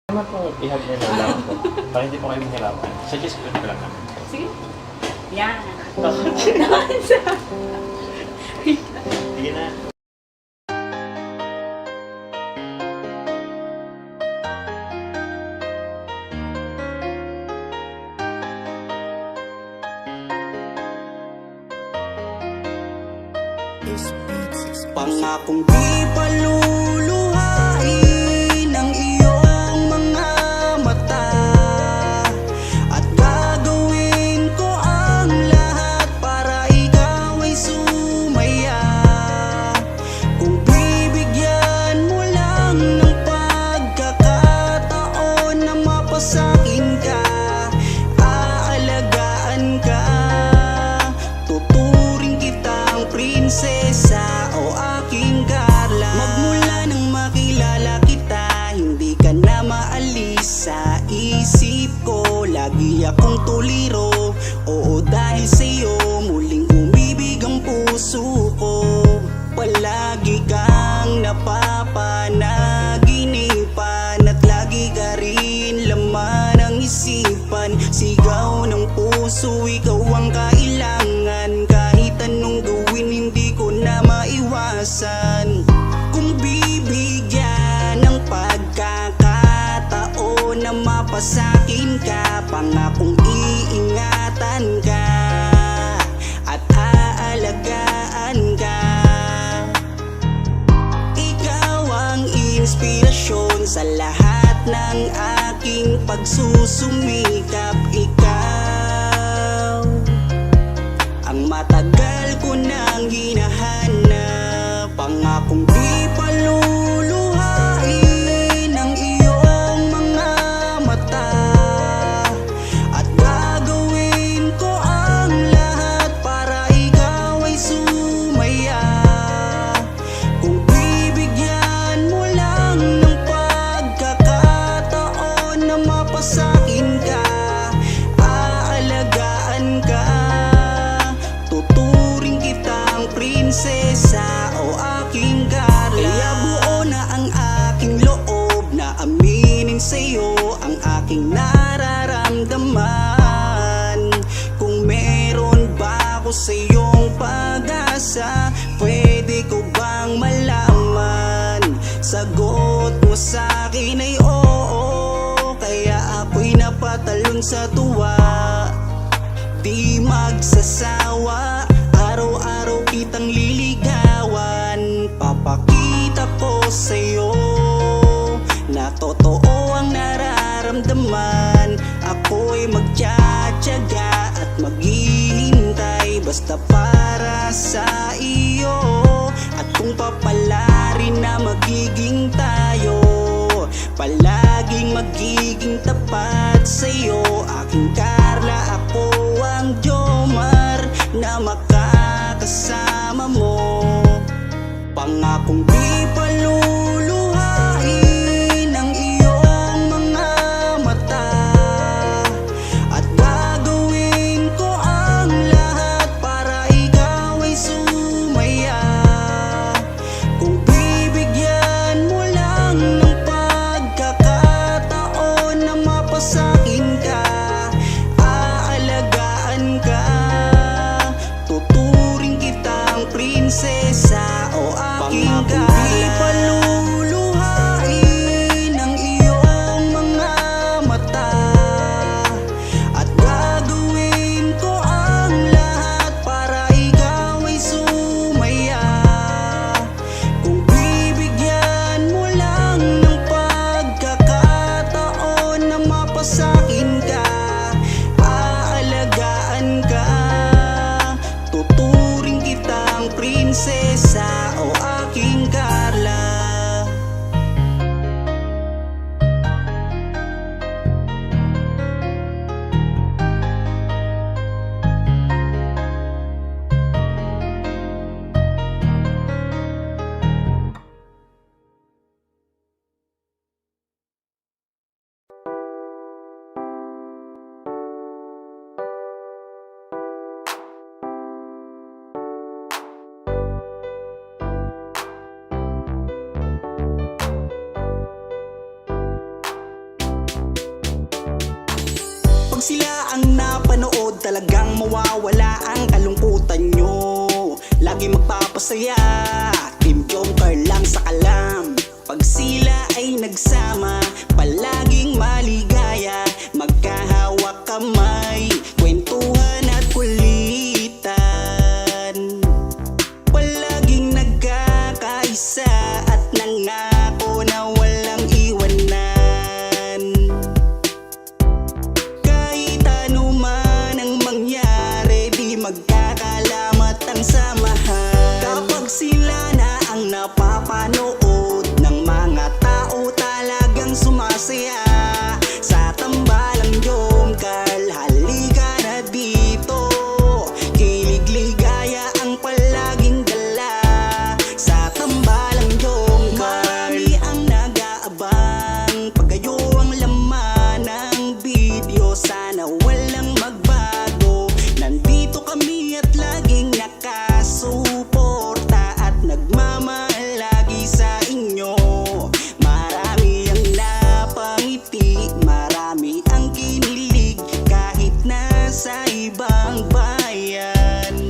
Naman po ihag niya na lang po. Para hindi po kayo mahirapan. Suggest ko lang naman. Sige. Yan. Sige na. Pangakong di paluluhain ang iyong mga mata, at gagawin ko ang lahat para ikaw ay sumaya. Kung bibigyan mo lang ng pagkakataon na mapasakin ka, aalagaan ka, tuturing kitang prinsesa o aking Carla. Magmula nang makilala kita, hindi ka na maalis sa isip ko. Lagi akong tuliro, oo dahil sa'yo muling umibig ang puso ko. Palagi kang napapanaginipan at lagi ka rin laman ng isipan. Sigaw ng puso, ikaw ang kailangan. Kahit anong gawin, hindi ko na maiwasan. Kung bibigyan ng pagkakataon na mapasakin ka, pangakong iingatan ka at aalagaan ka. Ikaw ang inspirasyon sa lahat ng aking pagsusumikap. Ikaw ang matagal ko nang hinahanap. Pangakong di paluluhain ang iyong mga mata, at gagawin ko ang lahat para ikaw ay sumaya. Kung bibigyan mo lang ng pagkakataon na mapasakin ka, aalagaan ka, tuturing kitang prinsesa o aking Carla. Kaya buo na ang aking loob na aminin sa'yo ang aking nararamdaman. Kung meron ba ako sa'yong pag-asa, pwede ko bang malaman? Sagot mo sa'kin ay oo, kaya ako'y napatalon sa tuwa. Di magsasawa, araw-araw kitang liligawan. Papakita ko sa'yo na totoo ang nararamdaman. Ako'y magtsatsaga at maghihintay basta para sa iyo. At kung papalarin na magiging tayo, palaging magiging tapat sa'yo. Aking Carla, ako ang Jomar na makakasama mo. Pangakong di paluluhain ang iyong mga mata, at gagawin ko ang lahat para ikaw ay sumaya. Kung bibigyan mo lang ng pagkakataon na mapasakin ka, aalagaan ka, tuturing kitang prinsesa o aking Carla. sila ang napanood, talagang mawawala ang kalungkutan nyo. Lagi magpapasaya, Team Jomcar lang sa kalam. Pag sila ay nagsama, palaging maligaya. Magkahawak kamay, kwentuhan at kulitan. Palaging nagkakaisa at nangako na walang iwanan. Kahit ano man ang mangyari, di magkakalamat ang samahan. Kapag sila na ang napapanood ng mga tao, talagang sumasaya. Sa tambalang Jomcar, halika na dito. Kilig ligaya ang palaging dala. Sa tambalang Jomcar, marami ang nag-aabang. Pag kayo ang laman ng video, sana walang magbago. Nandito kami at laging nakasuporta at nagmamahal lagi sa inyo. Marami ang napangiti, marami ang kinilig kahit nasa ibang bayan.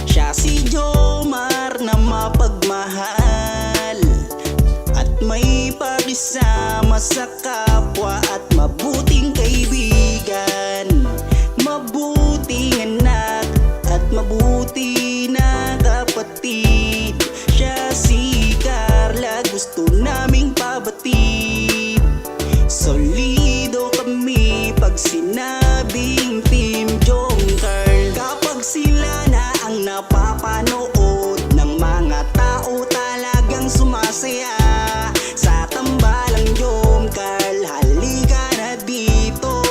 Siya si Jomar na mapagmahal at may pakisama sa kapwa at mabuting kaibigan. Mabuting anak at mabuti na kapatid. Siya si Carla, gusto naming pabatid. Solido kami pag sinabing Team Jomcar. Kapag sila na ang napapanood ng mga tao, talagang sumasaya. Sa tambalang Jomcar, halika na dito.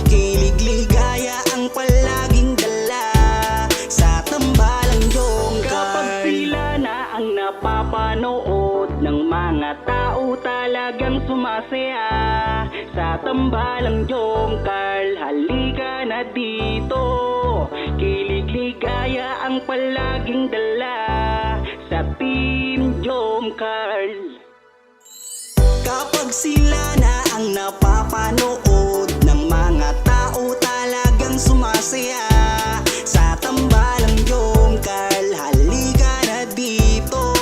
Kilig ligaya ang palaging dala. Sa tambalang Jomcar, kapag sila na ang napapanood ng mga tao, talagang sumasaya. Sa tambalang Jomcar, halika na dito. Kilig ligaya ang palaging dala. Sa Team Jomcar. Kapag sila na ang napapanood ng mga tao, talagang sumasaya. Sa tambalang Jomcar, halika na dito.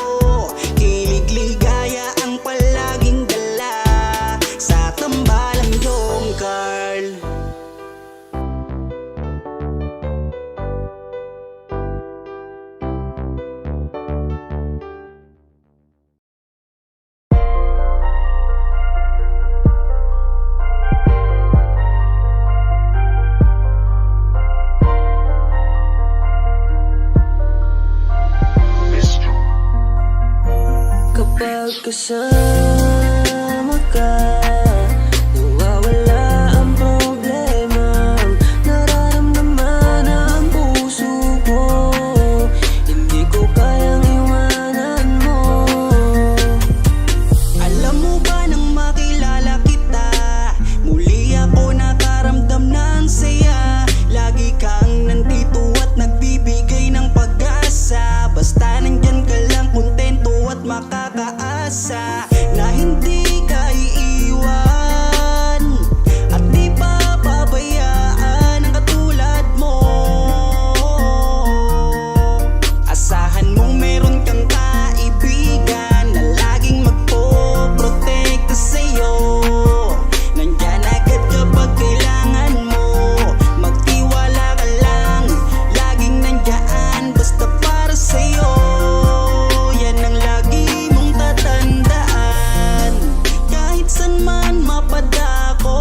Kilig ligaya ang palaging dala. Sa tambalang Jomcar. Kapag kasama ka, nawawala ang problema. Nararamdaman ang puso ko, hindi ko kayang iwanan mo. Alam mo ba nang makilala kita, muli ako nakaramdam ng saya. Lagi kang nandito at nagbibigay ng pag-asa. Basta nandyan ka lang, kontento at makakaasa na hindi ka iiwan at di papabayaan ang katulad mo. Asahan mong meron kang kaibigan na laging magpoprotekta sa'yo. Nandyan agad kapag kailangan mo. Magtiwala ka lang, laging nandyan basta para sa'yo. Yan ang lagi mong tatandaan. Kahit san man mapadako,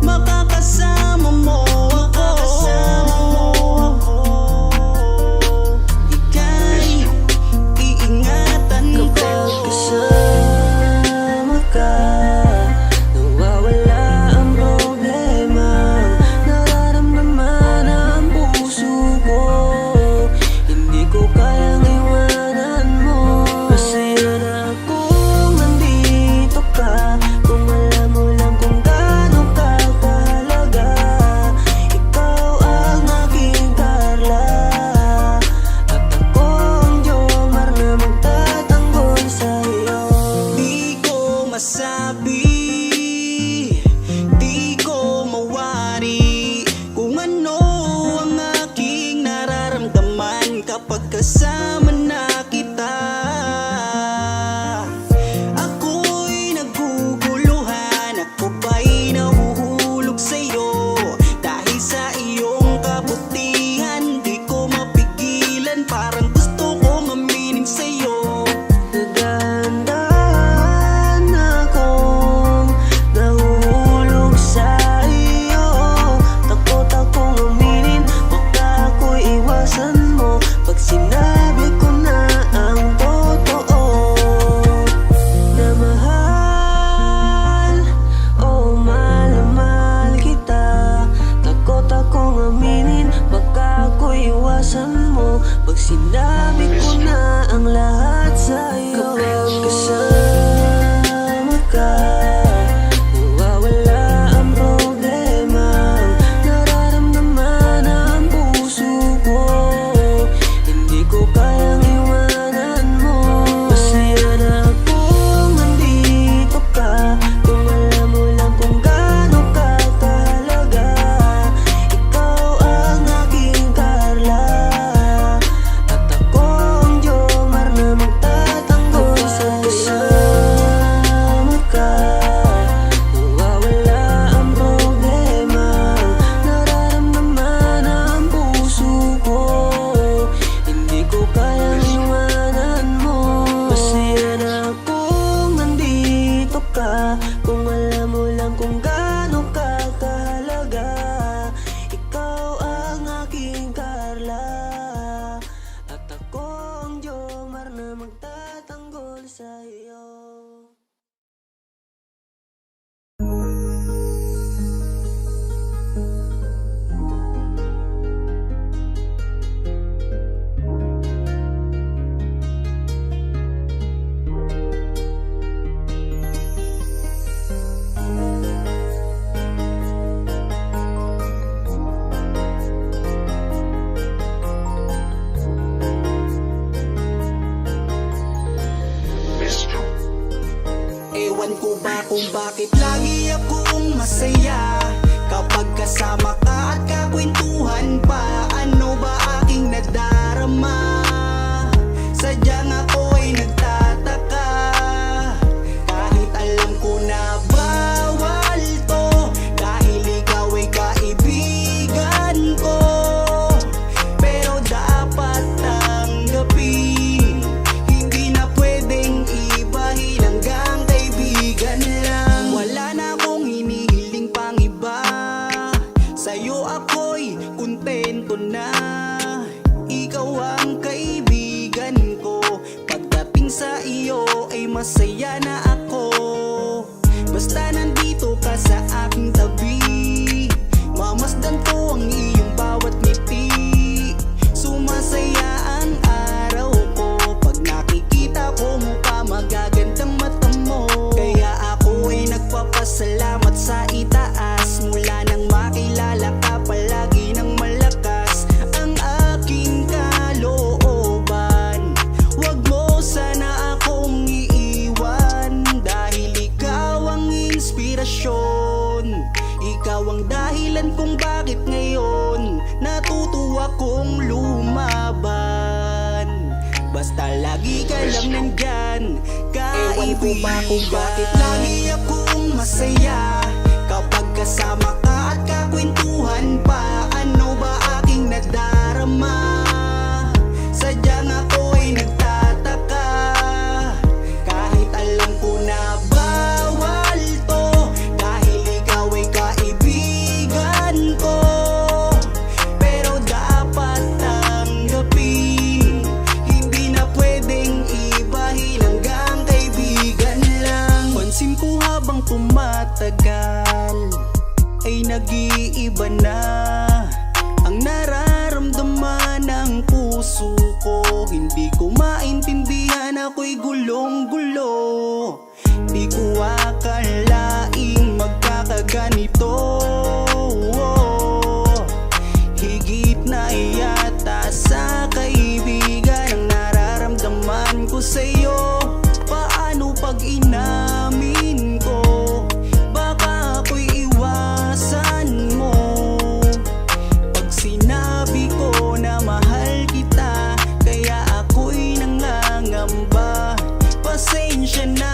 makakasama mo ako. Ika'y iingatan ko. Kapag kasama ka, nawawala ang problema. Nararamdaman ang puso ko, hindi ko kayang iwanan mo. Masaya na kung nandito ka, kung alam mo lang kung alam kung gaano ka kahalaga. Ikaw ang aking Carla, at ako ang Jomar na magtatanggol sa'yo. Ewan ko ba kung bakit lagi akong masaya kapag kasama ka at kakwentuhan pa. Ano ba aking nadarama? Sadyang ako'y nagtataka, kahit alam ko na bawal to, dahil ikaw ay kaibigan ko. Pero dapat tanggapin, hindi na pwedeng ibahin hanggang kaibigan lang. Wala na akong hinihiling pang iba, sa'yo ako'y kontento na. Ikaw ang kaibigan ko, pagdating sa iyo ay masaya na ako. Basta nandito ka sa aking tabi, mamasdan ko ang iyong bawat ngiti. Sumasaya ang araw ko pag nakikita ko mukha magagandang mata mo. Kaya ako ay nagpapasalamat sa itaas, mula nang makilala ka palagi ng malakas ang aking kalooban. Wag mo sana akong iiwan, dahil ikaw ang inspirasyon. Ikaw ang dahilan kung bakit ngayon natutuwa kong lumaban. Basta lagi ka lang nandyan, kaibigan. Ewan ko ba kung bakit lagi akong masaya kapag kasama ka at kakwentuhan pa. Ano ba aking nadarama? Sadyang ako'y nagtataka, kahit alam ko na bawal to, dahil ikaw ay kaibigan ko. Pero dapat tanggapin, hindi na pwedeng ibahin hanggang kaibigan lang. Pansin ko habang tumatagal ay nag-iiba na ang nararamdaman ng puso ko. Hindi ko maintindihan, ako'y gulong-gulo. Di ko akalaing magkakaganito. Higit na yata sa kaibigan ang nararamdaman ko sa'yo. Paano pag inamin ko? Baka ako'y iwasan mo. Pag sinabi ko na mahal kita, kaya ako'y nangangamba. Pasensya na,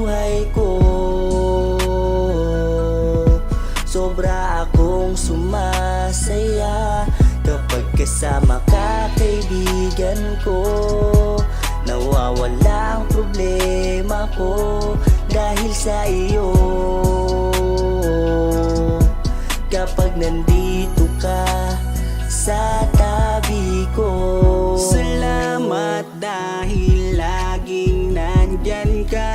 buhay ko. Sobra akong sumasaya kapag kasama ka, kaibigan ko. Nawawala ang problema ko dahil sa iyo. Kapag nandito ka sa tabi ko, salamat dahil laging nandyan ka.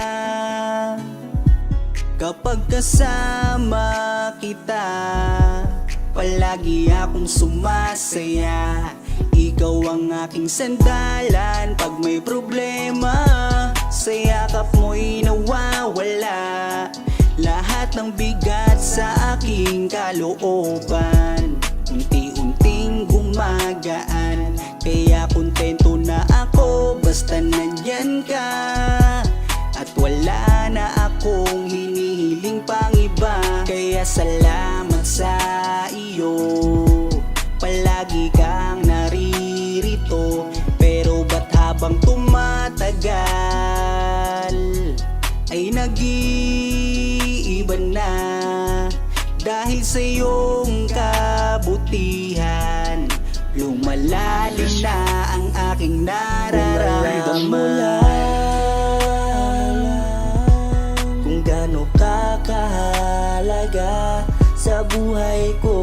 Kapag kasama kita, palagi akong sumasaya. Ikaw ang aking sandalan pag may problema. Sa yakap mo'y nawawala lahat ng bigat sa aking kalooban. Unti-unting gumagaan, kaya kontento na ako basta nandyan ka. At wala na akong hinihiling pang iba. Kaya salamat sa iyo, palagi kang naririto. Pero ba't habang tumatagal ay nag-iiba na? Dahil sa iyong kabutihan, lumalalim na ang aking nararamdaman. Kung gaano ka kahalaga sa buhay ko,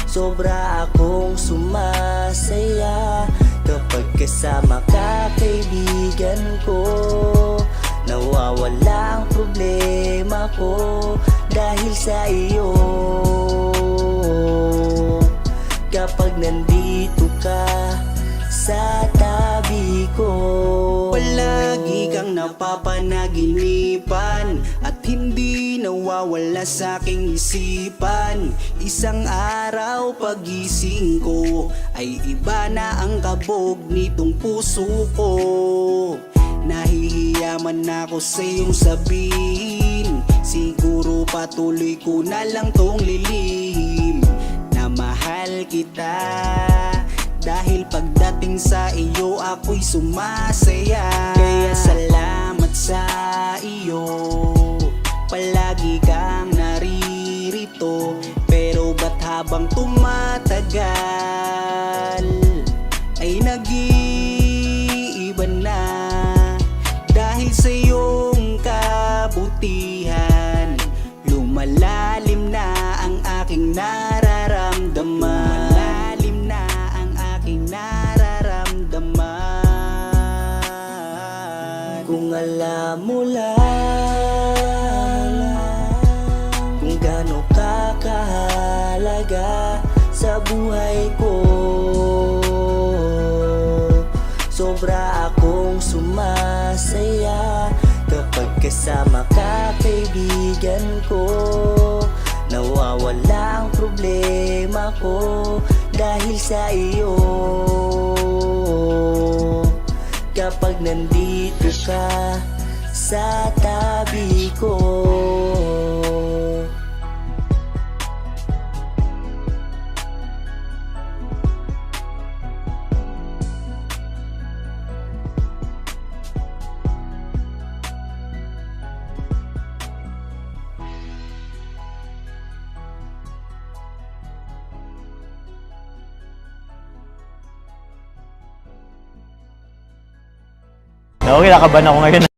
sobra akong sumasaya kapag kasama ka, kaibigan ko. Nawawala ang problema ko dahil sa iyo. Kapag nandito ka sa tabi ko, palagi kang napapanaginipan at hindi nawawala sa aking isipan. Isang araw pagising ko ay iba na ang kabog nitong puso ko. Nahihiyaman ako sa iyong sabihin, siguro patuloy ko na lang tong lilihim na mahal kita. Dahil pagdating sa iyo ako'y sumasaya. Kaya salamat sa iyo, palagi kang naririto. Pero ba't habang tumatagal ay nag-iiba na? Dahil sa iyong kabutihan, lumalalim na ang aking nararamdaman. Lumalalim na ang aking nararamdaman. Kung alam mo lang kung gaano ka kahalaga sa buhay ko, sobra akong sumasaya kapag kasama ka, kaibigan ko. Nawawala ang problema ko dahil sa iyo. Kapag nandito ka sa tabi ko. Okay, nakaban ako ngayon.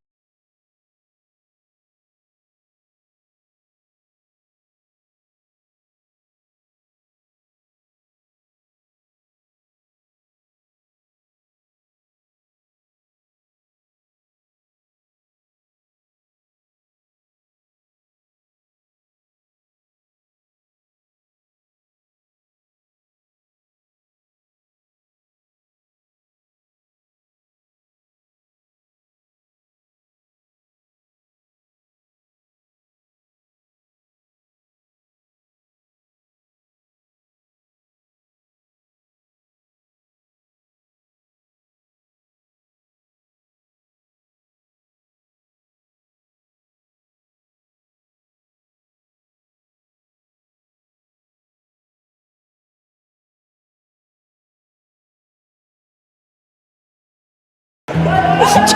7,